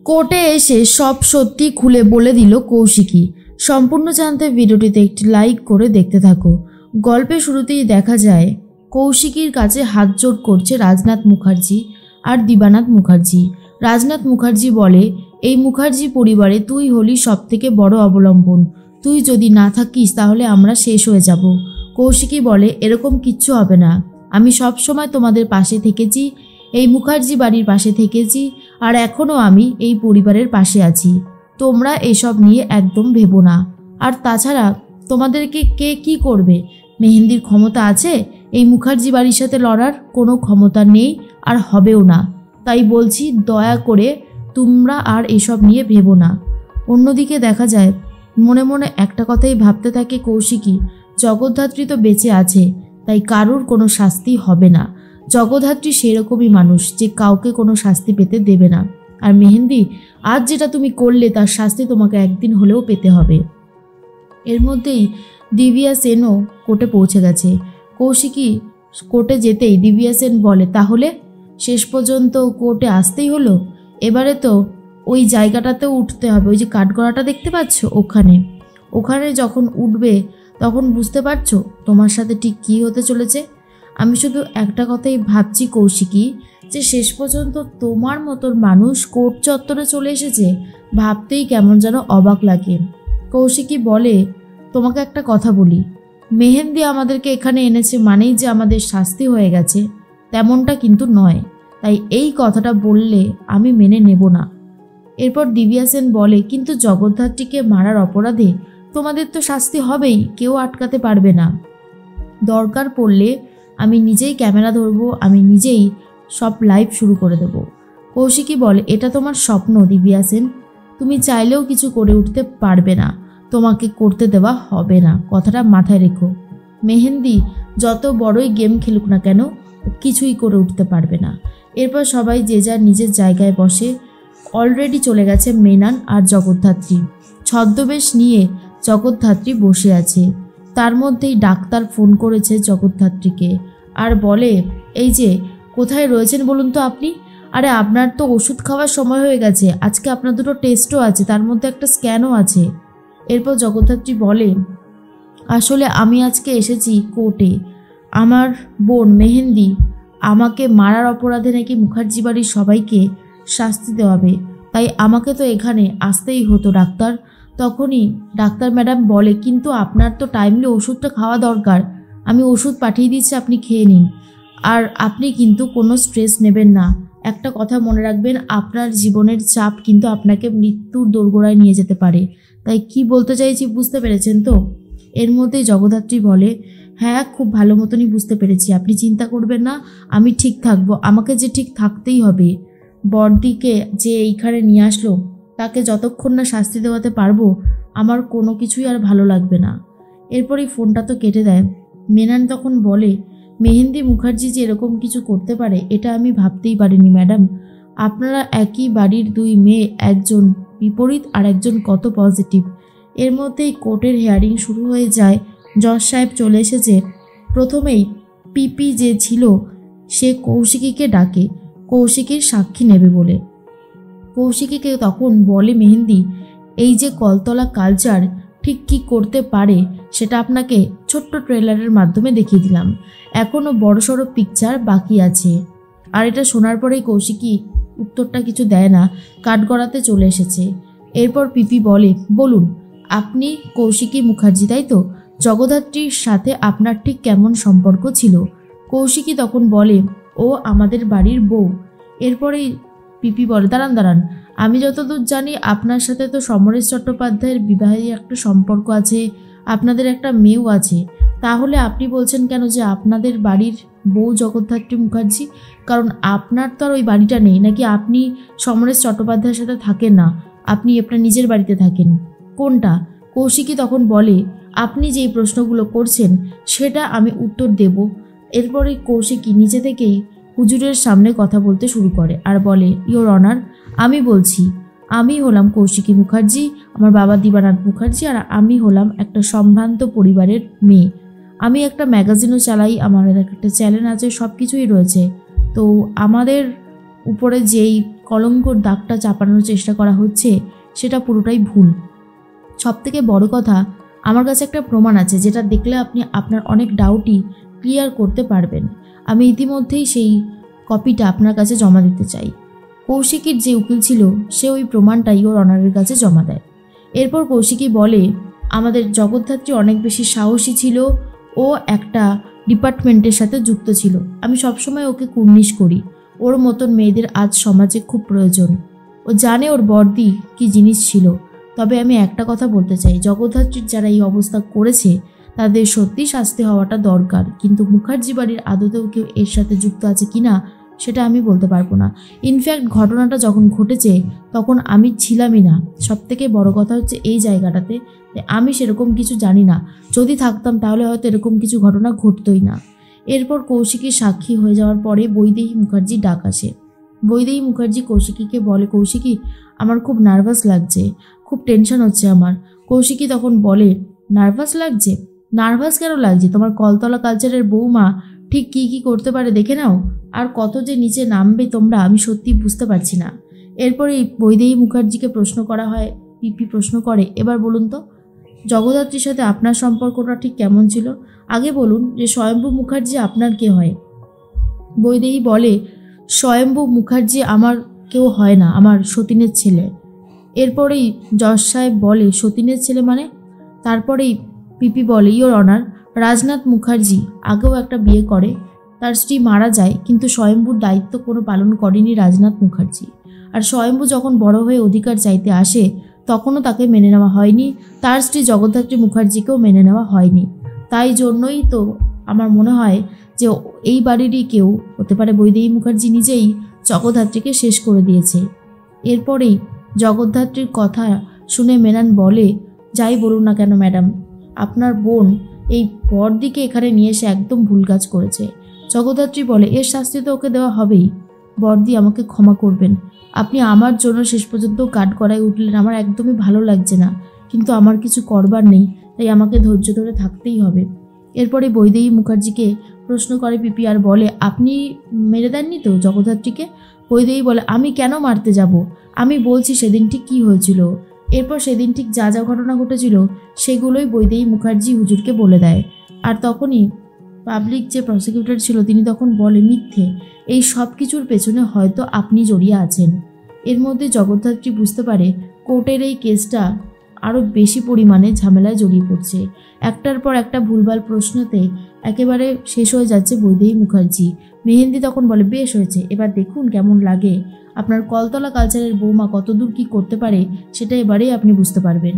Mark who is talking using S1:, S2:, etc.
S1: কোর্টে এসে সব সত্যি খুলে বলে দিল কৌশিকী। সম্পূর্ণ জানতে ভিডিওটিতে একটি লাইক করে দেখতে থাকো। গল্পের শুরুতেই দেখা যায় কৌশিকীর কাছে হাত জোড় করছে রাজনাথ মুখার্জি আর দিবানাথ মুখার্জি। রাজনাথ মুখার্জি বলে, এই মুখার্জি পরিবারে তুই হলি সব থেকে বড় অবলম্বন, তুই যদি না থাকিস তাহলে আমরা শেষ হয়ে যাব। কৌশিকী বলে, এরকম কিচ্ছু হবে না, আমি সব সময় তোমাদের পাশে থেকেছি, এই মুখার্জি বাড়ির পাশে থেকেছি, আর এখনও আমি এই পরিবারের পাশে আছি, তোমরা এসব নিয়ে একদম ভেবো না। আর তাছাড়া তোমাদেরকে কে কি করবে? মেহেন্দির ক্ষমতা আছে এই মুখার্জি বাড়ির সাথে লড়ার? কোনো ক্ষমতা নেই আর হবেও না। তাই বলছি, দয়া করে তোমরা আর এসব নিয়ে ভেবো না। অন্যদিকে দেখা যায় মনে মনে একটা কথাই ভাবতে থাকে কৌশিকী, জগদ্ধাত্রী তো বেঁচে আছে, তাই কারুর কোনো শাস্তি হবে না। জগদ্ধাত্রী সেরকমই মানুষ যে কাউকে কোনো শাস্তি পেতে দেবে না। আর মেহেন্দি, আজ যেটা তুমি করলে তার শাস্তি তোমাকে একদিন হলেও পেতে হবে। এর মধ্যেই দিব্যা সেনও কোর্টে পৌঁছে গেছে। কৌশিকী কোর্টে যেতেই দিব্যা সেন বলে, তাহলে শেষ পর্যন্ত কোর্টে আসতেই হলো? এবারে তো ওই জায়গাটাতেও উঠতে হবে, ওই যে কাঠগড়াটা দেখতে পাচ্ছ ওখানে যখন উঠবে তখন বুঝতে পারছো তোমার সাথে ঠিক কী হতে চলেছে। আমি শুধু একটা কথাই ভাবছি কৌশিকী, যে শেষ পর্যন্ত তোমার মতন মানুষ কোর্ট চত্বরে চলে এসেছে, ভাবতেই কেমন যেন অবাক লাগে। কৌশিকী বলে, তোমাকে একটা কথা বলি, মেহেন্দি আমাদেরকে এখানে এনেছে মানেই যে আমাদের শাস্তি হয়ে গেছে তেমনটা কিন্তু নয়, তাই এই কথাটা বললে আমি মেনে নেব না। এরপর দিব্যা সেন বলে, কিন্তু জগদ্ধাত্রীকে মারার অপরাধে তোমাদের তো শাস্তি হবেই, কেউ আটকাতে পারবে না। দরকার পড়লে আমি নিজেই ক্যামেরা ধরবো, আমি নিজেই সব লাইভ শুরু করে দেব। কৌশিকী বলে, এটা তোমার স্বপ্ন দিব্যা সেন, তুমি চাইলেও কিছু করে উঠতে পারবে না, তোমাকে করতে দেওয়া হবে না, কথাটা মাথায় রেখো। মেহেন্দি যত বড়ই গেম খেলুক না কেন কিছুই করে উঠতে পারবে না। এরপর সবাই যে যার নিজের জায়গায় বসে। অলরেডি চলে গেছে মেনান আর জগদ্ধাত্রী। ছদ্মবেশ নিয়ে জগদ্ধাত্রী বসে আছে। তার মধ্যেই ডাক্তার ফোন করেছে জগদ্ধাত্রীকে আর বলে, এই যে কোথায় রয়েছেন বলুন তো আপনি? আরে আপনার তো ওষুধ খাওয়ার সময় হয়ে গেছে, আজকে আপনার দুটো টেস্টও আছে, তার মধ্যে একটা স্ক্যানও আছে। এরপর জগদ্ধাত্রী বলে, আসলে আমি আজকে এসেছি কোর্টে, আমার বোন মেহেন্দি আমাকে মারার অপরাধে নাকি মুখার্জি বাড়ির সবাইকে শাস্তি দেওয়াবে, তাই আমাকে তো এখানে আসতেই হতো ডাক্তার। তখনই ডাক্তার ম্যাডাম বলে, কিন্তু আপনার তো টাইমলি ওষুধটা খাওয়া দরকার, আমি ওষুধ পাঠিয়ে দিচ্ছি, আপনি খেয়ে নিন। আর আপনি কিন্তু কোনো স্ট্রেস নেবেন না, একটা কথা মনে রাখবেন, আপনার জীবনের চাপ কিন্তু আপনাকে মৃত্যুর দোরগোড়ায় নিয়ে যেতে পারে। তাই কি বলতে চাইছি বুঝতে পেরেছেন তো? এর মধ্যেই জগদ্ধাত্রী বলে, হ্যাঁ খুব ভালো মতনই বুঝতে পেরেছি, আপনি চিন্তা করবেন না, আমি ঠিক থাকবো, আমাকে যে ঠিক থাকতেই হবে। বড়দিকে যে এইখানে নিয়ে আসলো তাকে যতক্ষণ না শাস্তি দেওয়াতে পারবো আমার কোনো কিছুই আর ভালো লাগবে না। এরপরই ফোনটা তো কেটে দেয়। মেনান তখন বলে, মেহেন্দি মুখার্জি যে এরকম কিছু করতে পারে এটা আমি ভাবতেই পারিনি ম্যাডাম, আপনারা একই বাড়ির দুই মেয়ে, একজন বিপরীত আর একজন কত পজিটিভ। এর মধ্যেই কোর্টের হিয়ারিং শুরু হয়ে যায়। জজ সাহেব চলে এসেছে। প্রথমেই পিপি যে ছিল সে কৌশিকীকে ডাকে কৌশিকীর সাক্ষী নেবে বলে। কৌশিকীকে তখন বলে মেহেন্দি, এই যে কলতলা কালচার ঠিক কী করতে পারে সেটা আপনাকে ছোট্ট ট্রেলারের মাধ্যমে দেখিয়ে দিলাম, এখনও বড়সড় পিকচার বাকি আছে। আর এটা শোনার পরেই কৌশিকী উত্তরটা কিছু দেয় না, কাঠগড়াতে চলে এসেছে। এরপর পিপি বলে, বলুন আপনি কৌশিকী মুখার্জি তাই তো? জগদ্ধাত্রীর সাথে আপনার ঠিক কেমন সম্পর্ক ছিল? কৌশিকী তখন বলে, ও আমাদের বাড়ির বউ। এরপরেই পিপি বলে, দাঁড়ান, আমি যতদূর জানি আপনার সাথে তো সমরেশ চট্টোপাধ্যায়ের বিবাহে একটা সম্পর্ক আছে, আপনাদের একটা মেয়েও আছে, তাহলে আপনি বলছেন কেন যে আপনাদের বাড়ির বউ জগদ্ধাত্রী মুখার্জি? কারণ আপনার তো আর ওই বাড়িটা নেই, নাকি আপনি সমরেশ চট্টোপাধ্যায়ের সাথে থাকেন না, আপনি আপনার নিজের বাড়িতে থাকেন? কোনটা? কৌশিকী তখন বলে, আপনি যেই প্রশ্নগুলো করছেন সেটা আমি উত্তর দেব। এরপরে কৌশিকী নিজে থেকেই হুজুরের সামনে কথা বলতে শুরু করে আর বলে, ইয়োর অনার, আমি বলছি, আমি হলাম কৌশিকী মুখার্জি, আমার বাবা দিবানাথ মুখার্জি, আর আমি হলাম একটা সম্ভ্রান্ত পরিবারের মেয়ে। আমি একটা ম্যাগাজিনও চালাই, আমার একটা চ্যানেল আছে, সব কিছুই রয়েছে। তো আমাদের উপরে যেই কলঙ্কর দাগটা চাপানোর চেষ্টা করা হচ্ছে সেটা পুরোটাই ভুল। সবথেকে বড় কথা, আমার কাছে একটা প্রমাণ আছে যেটা দেখলে আপনি আপনার অনেক ডাউটই ক্লিয়ার করতে পারবেন। আমি ইতিমধ্যেই সেই কপিটা আপনার কাছে জমা দিতে চাই। কৌশিকীর যে উকিল ছিল সে ওই প্রমাণটাই ওর অনারের কাছে জমা দেয়। এরপর কৌশিকী বলে, আমাদের জগদ্ধাত্রী অনেক বেশি সাহসী ছিল, ও একটা ডিপার্টমেন্টের সাথে যুক্ত ছিল। আমি সবসময় ওকে কুর্নিশ করি। ওর মতন মেয়েদের আজ সমাজে খুব প্রয়োজন। ও জানে ওর বর্দি কি জিনিস ছিল। তবে আমি একটা কথা বলতে চাই, জগদ্ধাত্রীর যারা এই অবস্থা করেছে তাদের সত্যি শাস্তি হওয়াটা দরকার, কিন্তু মুখার্জি বাড়ির আদতেও কেউ এর সাথে যুক্ত আছে কিনা সেটা আমি বলতে পারবো না। ইনফ্যাক্ট ঘটনাটা যখন ঘটেছে তখন আমি ছিলামই না। সবথেকে বড় কথা হচ্ছে এই জায়গাটাতে আমি সেরকম কিছু জানি না। যদি থাকতাম তাহলে হয়তো এরকম কিছু ঘটনা ঘটতই না। এরপর কৌশিকীর সাক্ষী হয়ে যাওয়ার পরে বৈদেহী মুখার্জির ডাক আসে। বৈদেহী মুখার্জি কৌশিকীকে বলে, কৌশিকী, আমার খুব নার্ভাস লাগছে, খুব টেনশন হচ্ছে আমার। কৌশিকী তখন বলে, নার্ভাস লাগছে? নার্ভাস কেন লাগছে? তোমার কলতলা কালচারের বৌমা ঠিক কী কী করতে পারে দেখে নাও। আর কত যে নিচে নামবে তোমরা, আমি সত্যি বুঝতে পারছি না। এরপরে বৈদেহী মুখার্জিকে প্রশ্ন করা হয়। পিপি প্রশ্ন করে, এবার বলুন তো জগদ্ধাত্রীর সাথে আপনার সম্পর্কটা ঠিক কেমন ছিল? আগে বলুন যে স্বয়ম্ভু মুখার্জি আপনার কে হয়? বৈদেহী বলে, স্বয়ম্ভু মুখার্জি আমার কেউ হয় না, আমার সতীনের ছেলে। এরপরেই জজ সাহেব বলে, সতীনের ছেলে মানে? তারপরেই পিপি বলে, ইয়োর অনার, রাজনাথ মুখার্জি আগেও একটা বিয়ে করে, তার স্ত্রী মারা যায়, কিন্তু স্বয়ম্ভুর দায়িত্ব কোনো পালন করেনি রাজনাথ মুখার্জি। আর স্বয়ম্ভু যখন বড় হয়ে অধিকার চাইতে আসে তখনও তাকে মেনে নেওয়া হয়নি, তার স্ত্রী জগদ্ধাত্রী মুখার্জিকেও মেনে নেওয়া হয়নি। তাই জন্যই তো আমার মনে হয় যে এই বাড়িরই কেউ হতে পারে বৈদেহী মুখার্জি নিজেই জগদ্ধাত্রীকে শেষ করে দিয়েছে। এরপরেই জগদ্ধাত্রীর কথা শুনে মেনান বলে, যাই বলুন না কেন ম্যাডাম, আপনার বোন এই বরদিকে এখানে নিয়ে এসে একদম ভুল কাজ করেছে। জগদ্ধাত্রী বলে, এর শাস্তি তো ওকে দেওয়া হবেই। বরদি, আমাকে ক্ষমা করবেন, আপনি আমার জন্য শেষ পর্যন্ত কাঠ করায় উঠলেন, আমার একদমই ভালো লাগছে না, কিন্তু আমার কিছু করবার নেই, তাই আমাকে ধৈর্য ধরে থাকতেই হবে। এরপরে বৈদেহী মুখার্জিকে প্রশ্ন করে পিপি আর বলে, আপনি মেরে দেননি তো জগদ্ধাত্রীকে? বৈদেহী বলে, আমি কেন মারতে যাব? আমি বলছি সেদিন ঠিক কী হয়েছিল। এরপর সেদিন ঠিক যা যা ঘটনা ঘটেছিল সেগুলোই বৈদেহী মুখার্জি হুজুরকে বলে দেয়। আর তখনই পাবলিক যে প্রসিকিউটর ছিল তিনি তখন বলে, মিথ্যে, এই সব কিছুর পেছনে হয়তো আপনি জড়িয়ে আছেন। এর মধ্যে জগদ্ধাত্রী বুঝতে পারে কোর্টের এই কেসটা আরও বেশি পরিমাণে ঝামেলায় জড়িয়ে পড়ছে। একটার পর একটা ভুলভাল প্রশ্নতে একেবারে শেষ হয়ে যাচ্ছে বৈদেহী মুখার্জি। মেহেন্দি তখন বলে, বেশ হয়েছে, এবার দেখুন কেমন লাগে। আপনার কলতলা কালচারের বৌমা কতদূর কী করতে পারে সেটা এবারেই আপনি বুঝতে পারবেন।